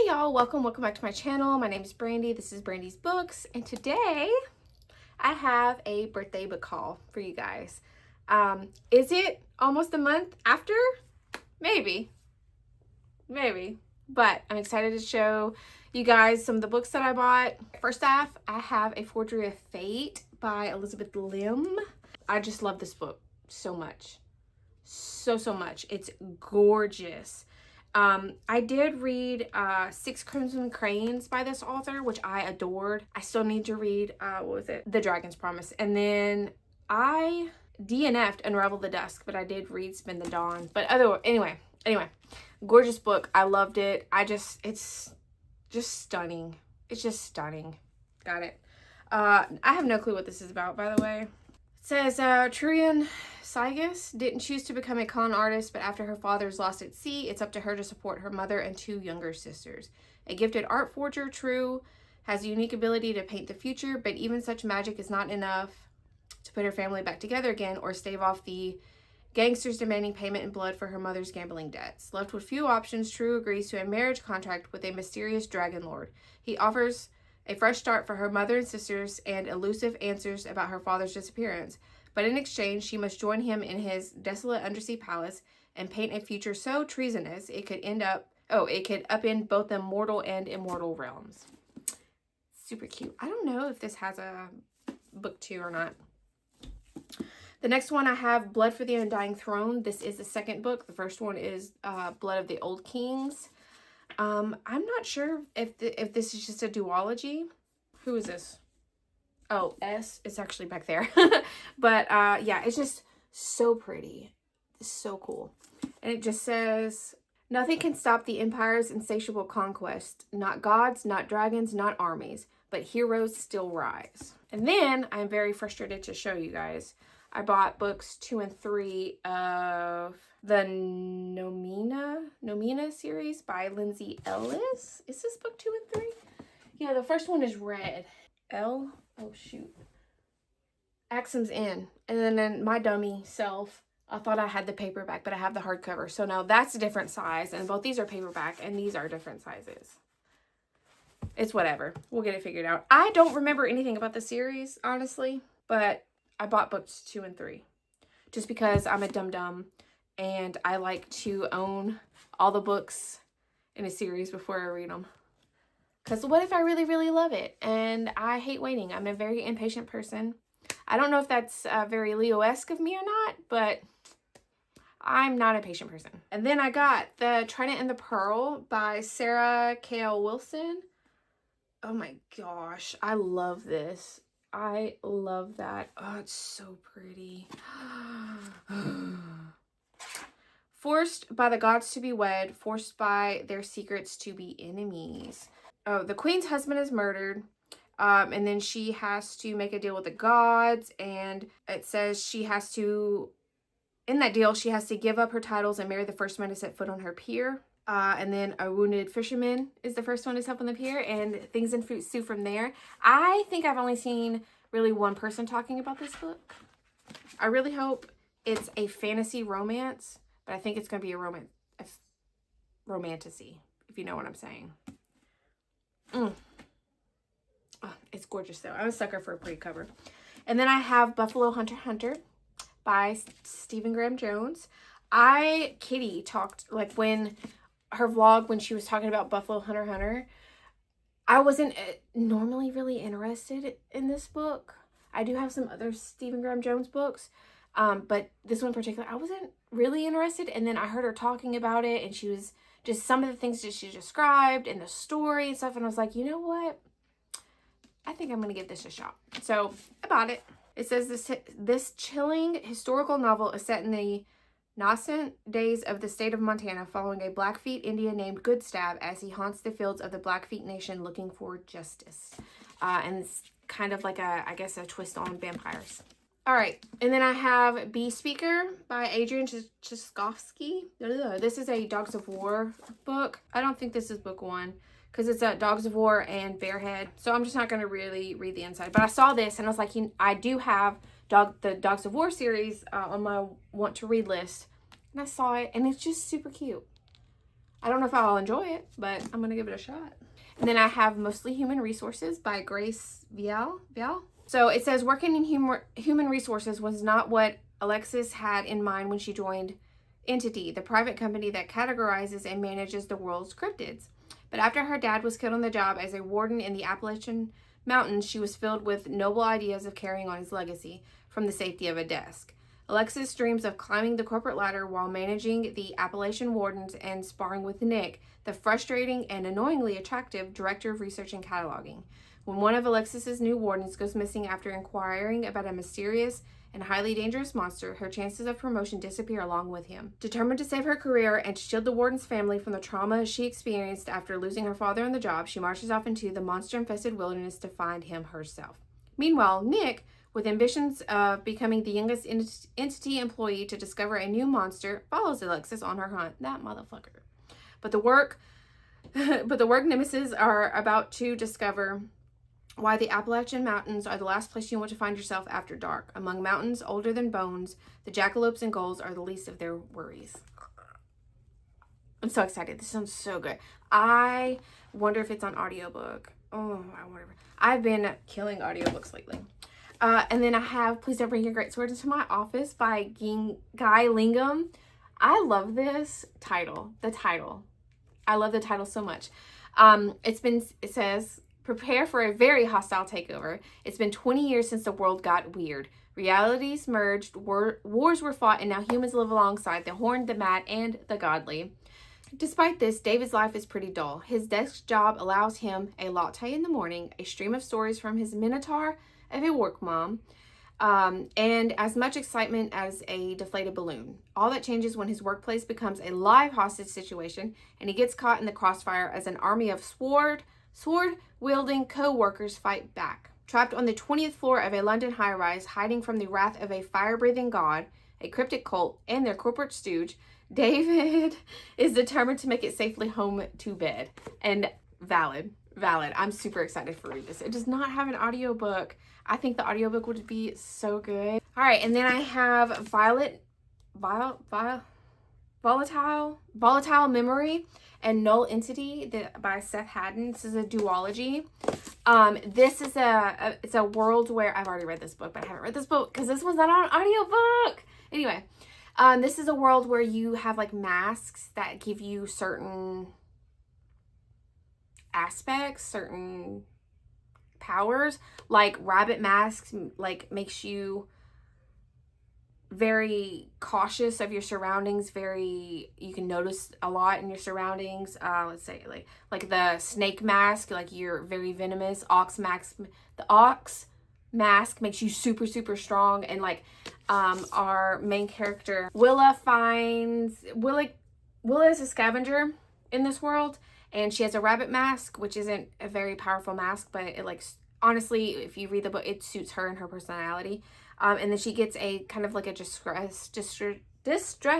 Hey y'all, welcome back to my channel. My name is Brandy. This is BrandysBooks, and today I have a birthday book haul for you guys. Is it almost a month after? Maybe, but I'm excited to show you guys some of the books that I bought. First off, I have A Forgery of Fate by Elizabeth Lim. I just love this book so much. So much. It's gorgeous. I did read Six Crimson Cranes by this author, which I adored. I still need to read, what was it? The Dragon's Promise. And then I DNF'd Unravel the Dusk, but I did read Spin the Dawn. But anyway, gorgeous book. I loved it. It's just stunning. It's just stunning. Got it. I have no clue what this is about, by the way. It says, Trurian Saigas didn't choose to become a con artist, but after her father is lost at sea, it's up to her to support her mother and two younger sisters. A gifted art forger, True has a unique ability to paint the future, but even such magic is not enough to put her family back together again or stave off the gangsters demanding payment in blood for her mother's gambling debts. Left with few options, True agrees to a marriage contract with a mysterious dragon lord. He offers a fresh start for her mother and sisters and elusive answers about her father's disappearance. But in exchange, she must join him in his desolate undersea palace and paint a future so treasonous it could upend both the mortal and immortal realms. Super cute. I don't know if this has a book 2 or not. The next one I have Blood for the Undying Throne. This is the second book. The first one is Blood of the Old Kings. I'm not sure if this is just a duology. Who is this? Oh, S. It's actually back there. But yeah, it's just so pretty. It's so cool. And it just says, nothing can stop the Empire's insatiable conquest. Not gods, not dragons, not armies, but heroes still rise. And then I'm very frustrated to show you guys. I bought books 2 and 3 of the Nomina series by Lindsay Ellis. Is this book 2 and 3? Yeah, the first one is red. Oh shoot. Axum's in. And then my dummy self, I thought I had the paperback, but I have the hardcover. So now that's a different size, and both these are paperback, and these are different sizes. It's whatever. We'll get it figured out. I don't remember anything about the series, honestly, but I bought books 2 and 3 just because I'm a dum-dum and I like to own all the books in a series before I read them. Because what if I really, really love it? And I hate waiting. I'm a very impatient person. I don't know if that's very Leo-esque of me or not, but I'm not a patient person. And then I got The Trident and the Pearl by Sarah K.L. Wilson. Oh my gosh, I love this. I love that. Oh, it's so pretty. Forced by the gods to be wed, forced by their secrets to be enemies. Oh, the queen's husband is murdered, and then she has to make a deal with the gods, and it says she has to, in that deal, she has to give up her titles and marry the first man to set foot on her pier. And then A Wounded Fisherman is the first one to step on the pier, and things ensue from there. I think I've only seen really one person talking about this book. I really hope it's a fantasy romance, but I think it's going to be a romantasy, if you know what I'm saying. Oh, it's gorgeous though. I'm a sucker for a pretty cover. And then I have Buffalo Hunter by Stephen Graham Jones. Kitty talked, like when her vlog, when she was talking about Buffalo Hunter, I wasn't normally really interested in this book. I do have some other Stephen Graham Jones books, but this one in particular, I wasn't really interested. And then I heard her talking about it, and she was just some of the things that she described and the story and stuff. And I was like, you know what? I think I'm going to give this a shot. So I bought it. It says this chilling historical novel is set in the nascent days of the state of Montana, following a Blackfeet Indian named Goodstab as he haunts the fields of the Blackfeet Nation looking for justice. And it's kind of like I guess a twist on vampires. All right, and then I have Bee Speaker by Adrian Cheskovsky. This is a Dogs of War book. I don't think this is book 1 because it's a Dogs of War and Bearhead. So I'm just not going to really read the inside. But I saw this and I was like, I do have the Dogs of War series on my want to read list. And I saw it and it's just super cute. I don't know if I'll enjoy it, but I'm going to give it a shot. And then I have Mostly Human Resources by Grace Vial. So it says, working in human resources was not what Alexis had in mind when she joined Entity, the private company that categorizes and manages the world's cryptids. But after her dad was killed on the job as a warden in the Appalachian Mountains, she was filled with noble ideas of carrying on his legacy from the safety of a desk. Alexis dreams of climbing the corporate ladder while managing the Appalachian Wardens and sparring with Nick, the frustrating and annoyingly attractive director of research and cataloging. When one of Alexis's new wardens goes missing after inquiring about a mysterious and highly dangerous monster, her chances of promotion disappear along with him. Determined to save her career and to shield the warden's family from the trauma she experienced after losing her father on the job, she marches off into the monster-infested wilderness to find him herself. Meanwhile, Nick, with ambitions of becoming the youngest Entity employee to discover a new monster, follows Alexis on her hunt. That motherfucker. But the work nemesis are about to discover why the Appalachian Mountains are the last place you want to find yourself after dark. Among mountains older than bones, the jackalopes and gulls are the least of their worries. I'm so excited. This sounds so good. I wonder if it's on audiobook. Oh, I wonder. I've been killing audiobooks lately. And then I have Please Don't Bring Your Great Sword Into My Office by Guy Lingham. I love this title. The title. I love the title so much. It says, prepare for a very hostile takeover. It's been 20 years since the world got weird. Realities merged, wars were fought, and now humans live alongside the horned, the mad, and the godly. Despite this, David's life is pretty dull. His desk job allows him a latte in the morning, a stream of stories from his minotaur of a work mom, and as much excitement as a deflated balloon. All that changes when his workplace becomes a live hostage situation, and he gets caught in the crossfire as an army of sword-wielding co-workers fight back. Trapped on the 20th floor of a London high-rise, hiding from the wrath of a fire-breathing god, a cryptic cult, and their corporate stooge, David is determined to make it safely home to bed. And valid. I'm super excited for read this. It does not have an audiobook. I think the audiobook would be so good. All right, and then I have Volatile Memory and Null Entity by Seth Haddon. This is a duology. This is it's a world where I've already read this book, but I haven't read this book because this was not on audiobook. Anyway, this is a world where you have like masks that give you certain aspects, certain powers. Like rabbit masks like makes you very cautious of your surroundings, you can notice a lot in your surroundings. Let's say like the snake mask, like you're very venomous. The ox mask makes you super strong. And like our main character Willa is a scavenger in this world, and she has a rabbit mask, which isn't a very powerful mask, but it like honestly, if you read the book, it suits her and her personality. And then she gets a kind of like a distress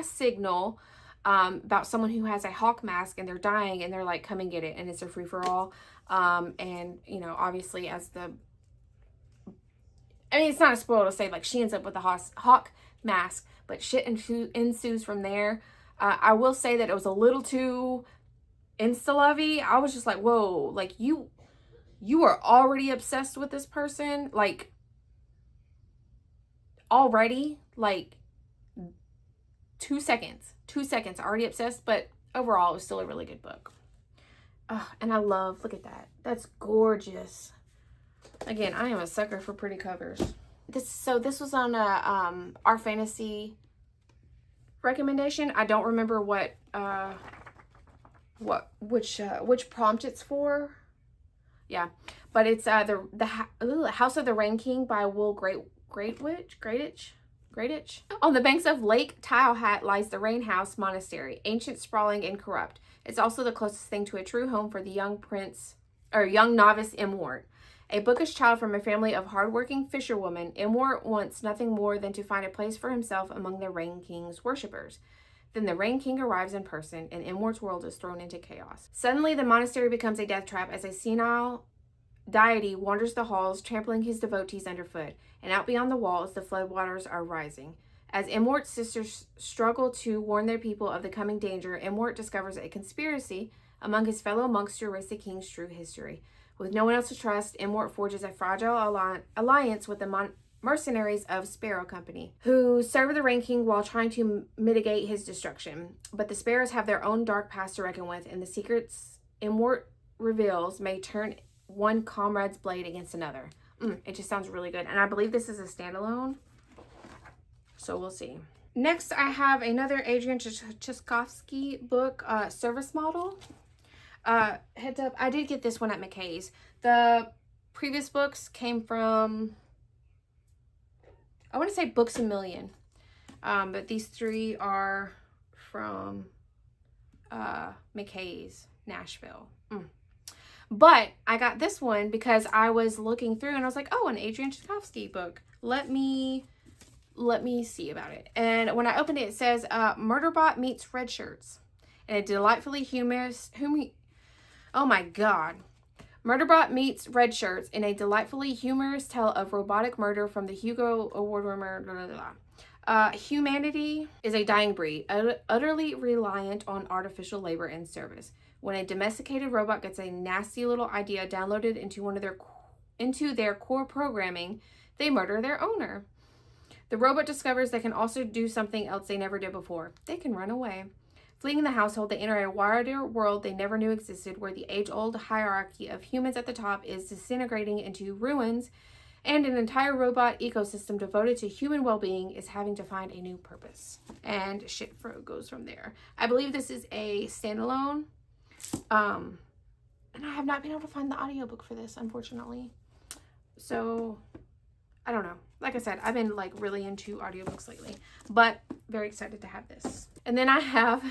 signal about someone who has a hawk mask and they're dying, and they're like, come and get it. And it's a free-for-all. And, you know, obviously it's not a spoiler to say, like, she ends up with a hawk mask, but shit ensues from there. I will say that it was a little too insta-lovey. I was just like, whoa, like, you are already obsessed with this person, like, already, like 2 seconds already obsessed. But overall it was still a really good book. And I love, look at that, that's gorgeous. Again, I am a sucker for pretty covers. This was on our fantasy recommendation. I don't remember which prompt it's for. Yeah, but it's the House of the Rain King by Will Greatitch. On the banks of Lake Towhat lies the Rain House Monastery, ancient, sprawling, and corrupt. It's also the closest thing to a true home for the young novice Imwart. A bookish child from a family of hardworking fisherwomen, Imwart wants nothing more than to find a place for himself among the Rain King's worshippers. Then the Rain King arrives in person, and Imwart's world is thrown into chaos. Suddenly, the monastery becomes a death trap as a senile deity wanders the halls, trampling his devotees underfoot, and out beyond the walls, the floodwaters are rising. As Immort's sisters struggle to warn their people of the coming danger, Immort discovers a conspiracy among his fellow monks to erase the king's true history. With no one else to trust, Immort forges a fragile alliance with the mercenaries of Sparrow Company, who serve the Rain King while trying to mitigate his destruction. But the Sparrows have their own dark past to reckon with, and the secrets Immort reveals may turn one comrade's blade against another. It just sounds really good. And I believe this is a standalone, so we'll see. Next, I have another Adrian Tchaikovsky book, Service Model. Heads up, I did get this one at McKay's. The previous books came from, I want to say Books A Million. But these three are from McKay's, Nashville. But I got this one because I was looking through and I was like, oh, an Adrian Tchaikovsky book. Let me see about it. And when I opened it, it says Murderbot meets Red Shirts. And a delightfully humorous, oh my God. Murderbot meets Red Shirts in a delightfully humorous tale of robotic murder from the Hugo Award winner. Humanity is a dying breed, utterly reliant on artificial labor and service. When a domesticated robot gets a nasty little idea downloaded into their core programming, they murder their owner. The robot discovers they can also do something else they never did before. They can run away. Fleeing the household, they enter a wider world they never knew existed, where the age-old hierarchy of humans at the top is disintegrating into ruins, and an entire robot ecosystem devoted to human well-being is having to find a new purpose. And shit goes from there. I believe this is a standalone. And I have not been able to find the audiobook for this, unfortunately. So, I don't know. Like I said, I've been like really into audiobooks lately, but very excited to have this. And then I have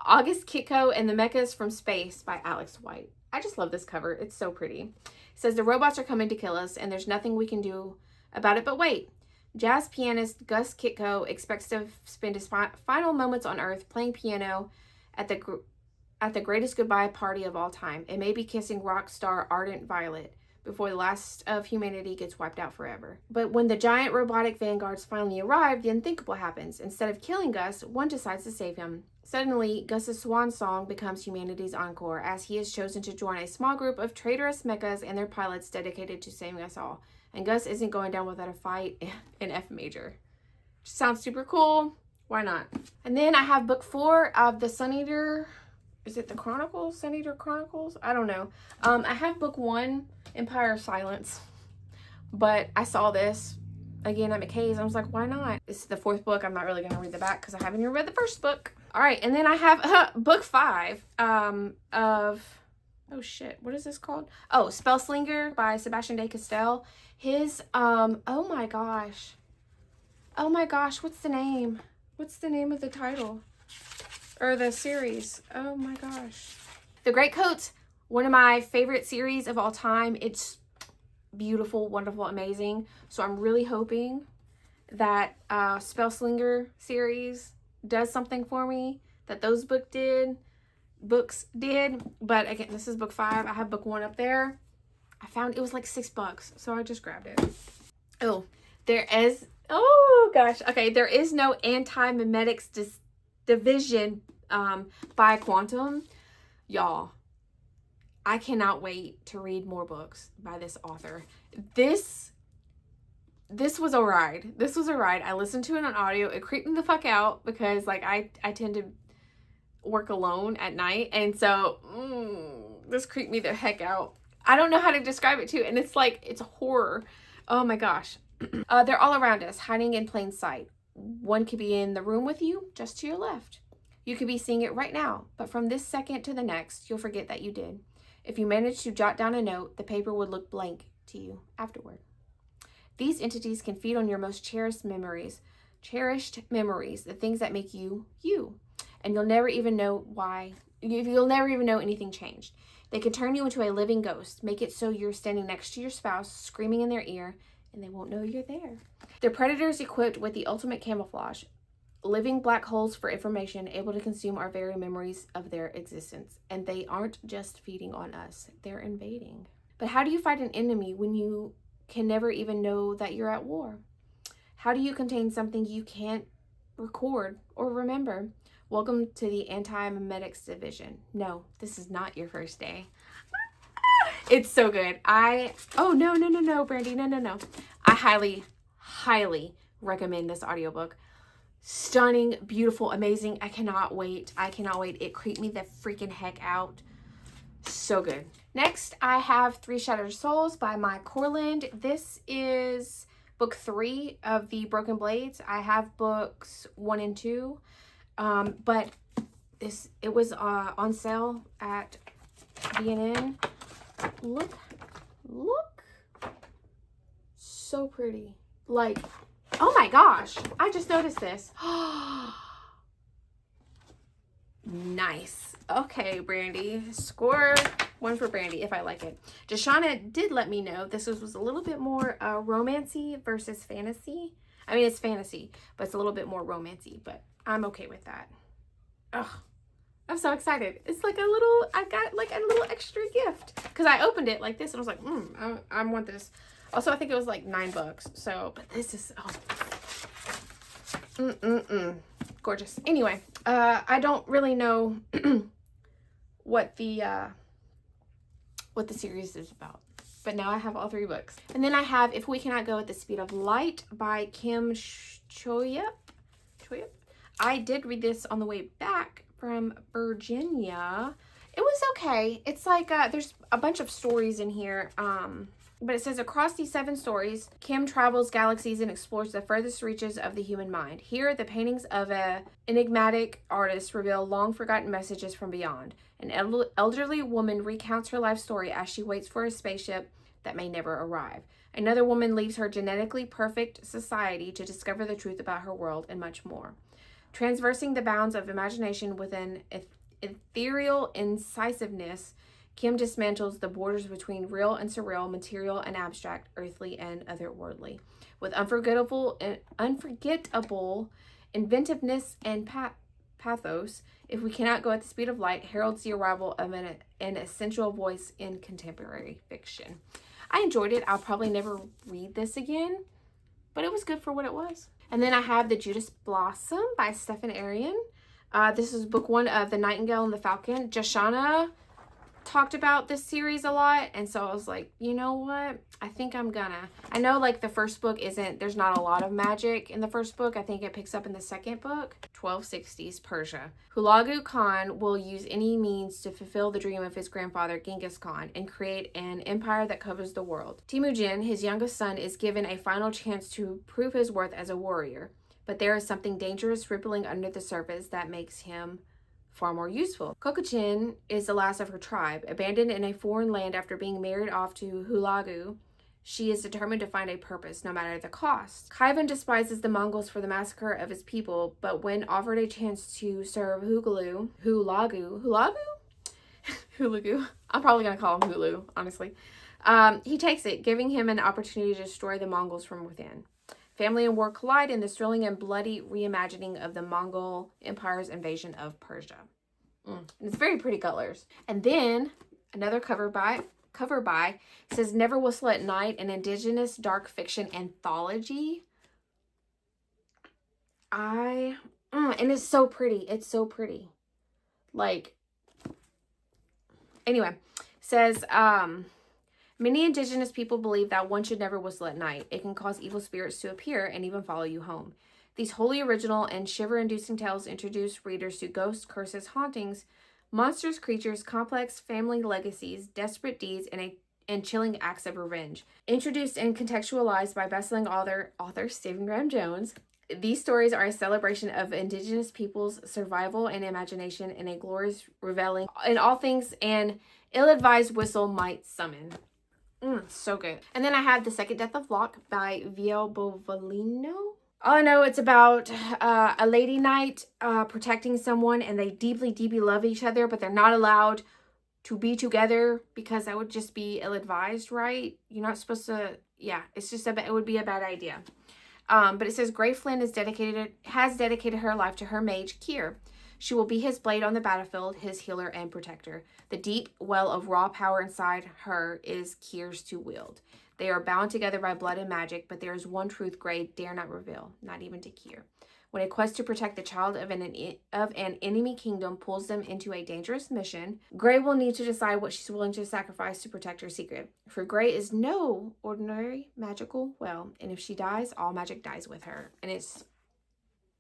August Kitco and the Mechas from Space by Alex White. I just love this cover. It's so pretty. It says the robots are coming to kill us and there's nothing we can do about it. But wait, jazz pianist Gus Kitco expects to spend his final moments on Earth playing piano at the greatest goodbye party of all time. It may be kissing rock star Ardent Violet before the last of humanity gets wiped out forever. But when the giant robotic vanguards finally arrive, the unthinkable happens. Instead of killing Gus, one decides to save him. Suddenly, Gus's swan song becomes humanity's encore, as he is chosen to join a small group of traitorous mechas and their pilots dedicated to saving us all. And Gus isn't going down without a fight in F major. Sounds super cool. Why not? And then I have book 4 of the Sun Eater. Is it the Chronicles? Sun Eater Chronicles? I don't know. I have book 1, Empire of Silence. But I saw this again at McKay's. I was like, why not? This is the 4th book. I'm not really going to read the back because I haven't even read the first book. All right. And then I have book 5 of... Oh, shit. What is this called? Oh, Spellslinger by Sebastian de Castell. His... Oh, my gosh. Oh, my gosh. What's the name? What's the name of the title? Or the series. Oh my gosh. The Greatcoats, one of my favorite series of all time. It's beautiful, wonderful, amazing. So I'm really hoping that Spellslinger series does something for me that those books did. But again, this is book 5. I have book 1 up there. I found it was like $6, so I just grabbed it. Oh, there is... Oh gosh. Okay, there is no anti-memetics division by Quantum. Y'all, I cannot wait to read more books by this author. This was a ride. This was a ride. I listened to it on audio. It creeped me the fuck out because like I tend to work alone at night, and so this creeped me the heck out. I don't know how to describe it to you, and it's like it's horror. Oh my gosh. They're all around us, hiding in plain sight. One could be in the room with you, just to your left. You could be seeing it right now, but from this second to the next, you'll forget that you did. If you managed to jot down a note, the paper would look blank to you afterward. These entities can feed on your most cherished memories, the things that make you, you. And you'll never even know why. You'll never even know anything changed. They can turn you into a living ghost, make it so you're standing next to your spouse, screaming in their ear, and they won't know you're there. They're predators equipped with the ultimate camouflage, living black holes for information, able to consume our very memories of their existence. And they aren't just feeding on us, they're invading. But how do you fight an enemy when you can never even know that you're at war? How do you contain something you can't record or remember? Welcome to the Anti-Memetics Division. No, this is not your first day. It's so good. Oh, no, Brandy, no. I highly recommend this audiobook. Stunning, beautiful, amazing. I cannot wait. It creeped me the freaking heck out. So good. Next, I have Three Shattered Souls by Mai Corland. This is book 3 of the Broken Blades. I have books 1 and 2, but it was on sale at B&N. Look, so pretty. Like, oh my gosh, I just noticed this. Nice. Okay, Brandy, score 1 for Brandy if I like it. Deshauna did let me know this was a little bit more romancy versus fantasy. I mean, it's fantasy, but it's a little bit more romancy, but I'm okay with that. Ugh, I'm so excited. It's like I got like a little extra gift because I opened it like this and I was like, I want this. Also, I think it was like $9. So, but this is, gorgeous. Anyway, I don't really know what the series is about, but now I have all 3 books. And then I have If We Cannot Go at the Speed of Light by Kim Choyup. I did read this on the way back from Virginia. It was okay. It's like there's a bunch of stories in here. But it says, across these 7 stories, Kim travels galaxies and explores the furthest reaches of the human mind. Here, the paintings of an enigmatic artist reveal long-forgotten messages from beyond. An elderly woman recounts her life story as she waits for a spaceship that may never arrive. Another woman leaves her genetically perfect society to discover the truth about her world, and much more. Transversing the bounds of imagination with an ethereal incisiveness, Kim dismantles the borders between real and surreal, material and abstract, earthly and otherworldly. With unforgettable inventiveness and pathos, If We Cannot Go at the Speed of Light heralds the arrival of an essential voice in contemporary fiction. I enjoyed it. I'll probably never read this again, but it was good for what it was. And then I have The Judas Blossom by Stephen Arion. This is book 1 of The Nightingale and the Falcon. Joshana talked about this series a lot, and so I was like, you know what, I think I'm gonna. I know like the first book there's not a lot of magic in the first book. I think it picks up in the second book. 1260s Persia. Hulagu Khan will use any means to fulfill the dream of his grandfather Genghis Khan and create an empire that covers the world. Temujin, his youngest son, is given a final chance to prove his worth as a warrior, but there is something dangerous rippling under the surface that makes him far more useful. Kokochin is the last of her tribe. Abandoned in a foreign land after being married off to Hulagu, she is determined to find a purpose, no matter the cost. Kaivan despises the Mongols for the massacre of his people, but when offered a chance to serve Hulagu, I'm probably going to call him Hulu, honestly. He takes it, giving him an opportunity to destroy the Mongols from within. Family and war collide in this thrilling and bloody reimagining of the Mongol Empire's invasion of Persia. And it's very pretty colors. And then another cover by says Never Whistle at Night, an indigenous dark fiction anthology. And it's so pretty. It's so pretty. Like, anyway, says many indigenous people believe that one should never whistle at night. It can cause evil spirits to appear and even follow you home. These wholly original and shiver-inducing tales introduce readers to ghosts, curses, hauntings, monstrous creatures, complex family legacies, desperate deeds, and chilling acts of revenge. Introduced and contextualized by best-selling author Stephen Graham Jones, these stories are a celebration of indigenous peoples' survival and imagination in a glorious reveling in all things an ill-advised whistle might summon. So good. And then I have The Second Death of Locke by Viel Bovalino. All I know, it's about a lady knight protecting someone, and they deeply, deeply love each other, but they're not allowed to be together because that would just be ill-advised, right? You're not supposed to, it's just it would be a bad idea. But it says Gray Flynn has dedicated her life to her mage, Kier. She will be his blade on the battlefield, his healer and protector. The deep well of raw power inside her is Kier's to wield. They are bound together by blood and magic, but there is one truth Grey dare not reveal, not even to Kier. When a quest to protect the child of an enemy kingdom pulls them into a dangerous mission, Grey will need to decide what she's willing to sacrifice to protect her secret. For Grey is no ordinary magical well, and if she dies, all magic dies with her. And it's,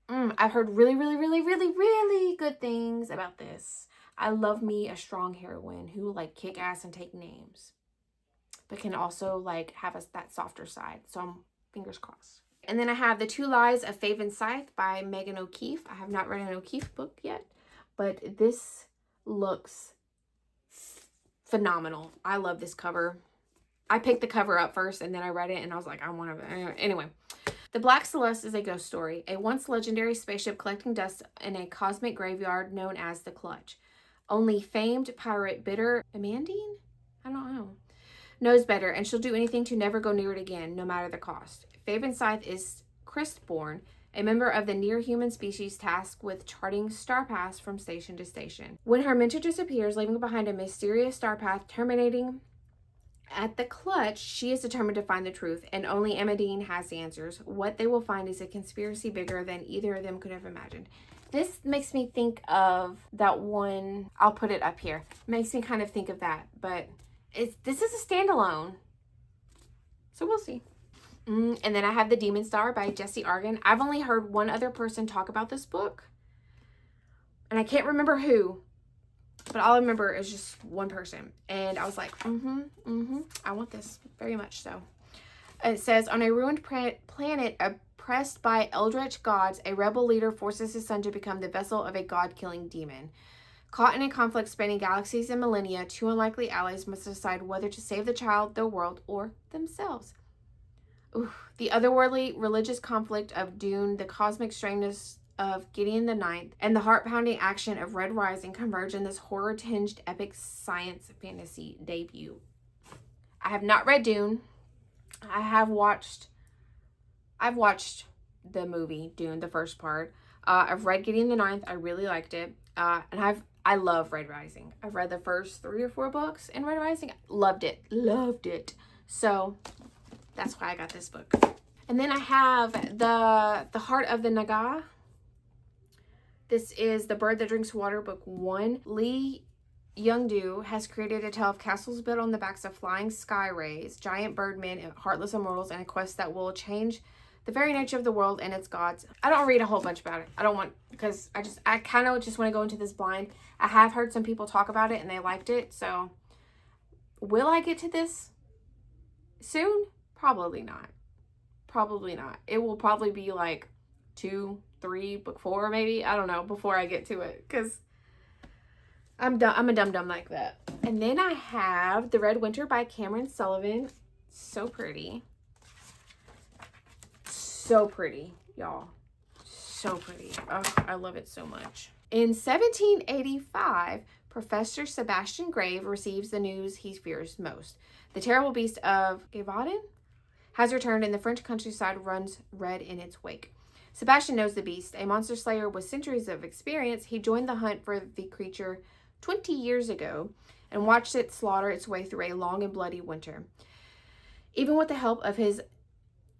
I've heard really, really, really, really, really good things about this. I love me a strong heroine who will like kick ass and take names, but can also like have that softer side. So I'm fingers crossed. And then I have The Two Lies of Faven Scythe by Megan O'Keefe. I have not read an O'Keefe book yet, but this looks phenomenal. I love this cover. I picked the cover up first and then I read it and I was like, I want to. Anyway, The Black Celeste is a ghost story. A once legendary spaceship collecting dust in a cosmic graveyard known as the Clutch. Only famed pirate Bitter Amandine? I don't know. Knows better, and she'll do anything to never go near it again, no matter the cost. Faven Scythe is Christborn, a member of the near-human species tasked with charting star paths from station to station. When her mentor disappears, leaving behind a mysterious star path terminating at the Clutch, she is determined to find the truth, and only Amandine has the answers. What they will find is a conspiracy bigger than either of them could have imagined. This makes me think of that one, I'll put it up here. Makes me kind of think of that, but this is a standalone, so we'll see. And then I have The Demon Star by Jessie Argan. I've only heard one other person talk about this book, and I can't remember who, but all I remember is just one person, and I was like, I want this very much so. It says, on a ruined planet oppressed by eldritch gods, a rebel leader forces his son to become the vessel of a god-killing demon. Caught in a conflict spanning galaxies and millennia, two unlikely allies must decide whether to save the child, the world, or themselves. The otherworldly religious conflict of Dune, the cosmic strangeness of Gideon the Ninth, and the heart-pounding action of Red Rising converge in this horror-tinged epic science fantasy debut. I have not read Dune. I've watched the movie Dune, the first part. I've read Gideon the Ninth. I really liked it. And I love Red Rising. I've read the first 3 or 4 books in Red Rising. Loved it. So that's why I got this book. And then I have the Heart of the Naga. This is The Bird That Drinks Water, book 1. Lee Young-do has created a tale of castles built on the backs of flying sky rays, giant birdmen, and heartless immortals, and a quest that will change the very nature of the world and its gods. I don't read a whole bunch about it. I don't want, because I kind of just want to go into this blind. I have heard some people talk about it and they liked it, so will I get to this soon? Probably not. It will probably be like 2, 3, book 4 maybe, I don't know, before I get to it, because I'm a dum-dum like that. And then I have The Red Winter by Cameron Sullivan. So pretty, y'all. So pretty. Oh, I love it so much. In 1785, Professor Sebastian Grave receives the news he fears most. The terrible beast of Gévaudan has returned, and the French countryside runs red in its wake. Sebastian knows the beast, a monster slayer with centuries of experience. He joined the hunt for the creature 20 years ago and watched it slaughter its way through a long and bloody winter. Even with the help of his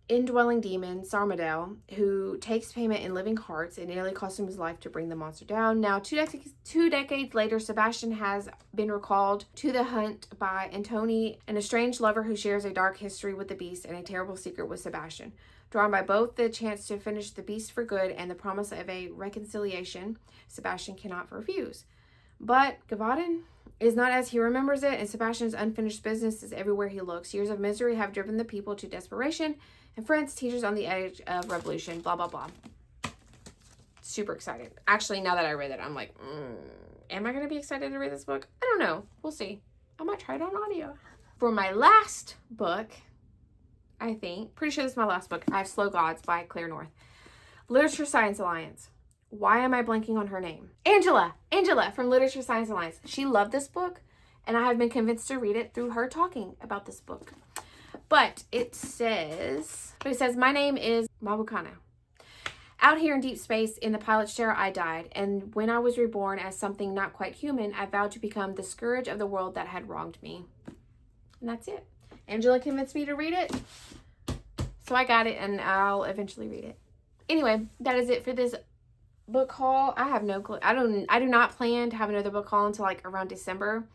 indwelling demon, Sarmadel, who takes payment in living hearts, it nearly cost him his life to bring the monster down. Now, two decades later, Sebastian has been recalled to the hunt by Antony, an estranged lover who shares a dark history with the beast and a terrible secret with Sebastian. Drawn by both the chance to finish the beast for good and the promise of a reconciliation, Sebastian cannot refuse. But Gévaudan is not as he remembers it, and Sebastian's unfinished business is everywhere he looks. Years of misery have driven the people to desperation, and France teeters on the edge of revolution, blah, blah, blah. Super excited. Actually, now that I read it, I'm like, am I going to be excited to read this book? I don't know. We'll see. I might try it on audio. For my last book, I think, pretty sure this is my last book, I have Slow Gods by Claire North. Literature Science Alliance. Why am I blanking on her name? Angela from Literature Science Alliance. She loved this book, and I have been convinced to read it through her talking about this book. But it says, my name is Mabukana. Out here in deep space, in the pilot's chair, I died, and when I was reborn as something not quite human, I vowed to become the scourge of the world that had wronged me. And that's it. Angela convinced me to read it. So I got it and I'll eventually read it. Anyway, that is it for this book haul. I have no clue. I do not plan to have another book haul until like around December.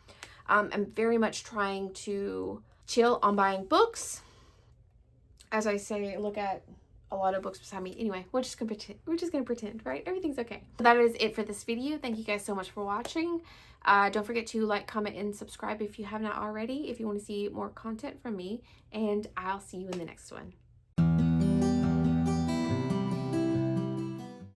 I'm very much trying to chill on buying books. As I say, look at a lot of books beside me. Anyway, we're just gonna pretend, right? Everything's okay. So that is it for this video. Thank you guys so much for watching. Don't forget to like, comment, and subscribe if you have not already, if you want to see more content from me, and I'll see you in the next one.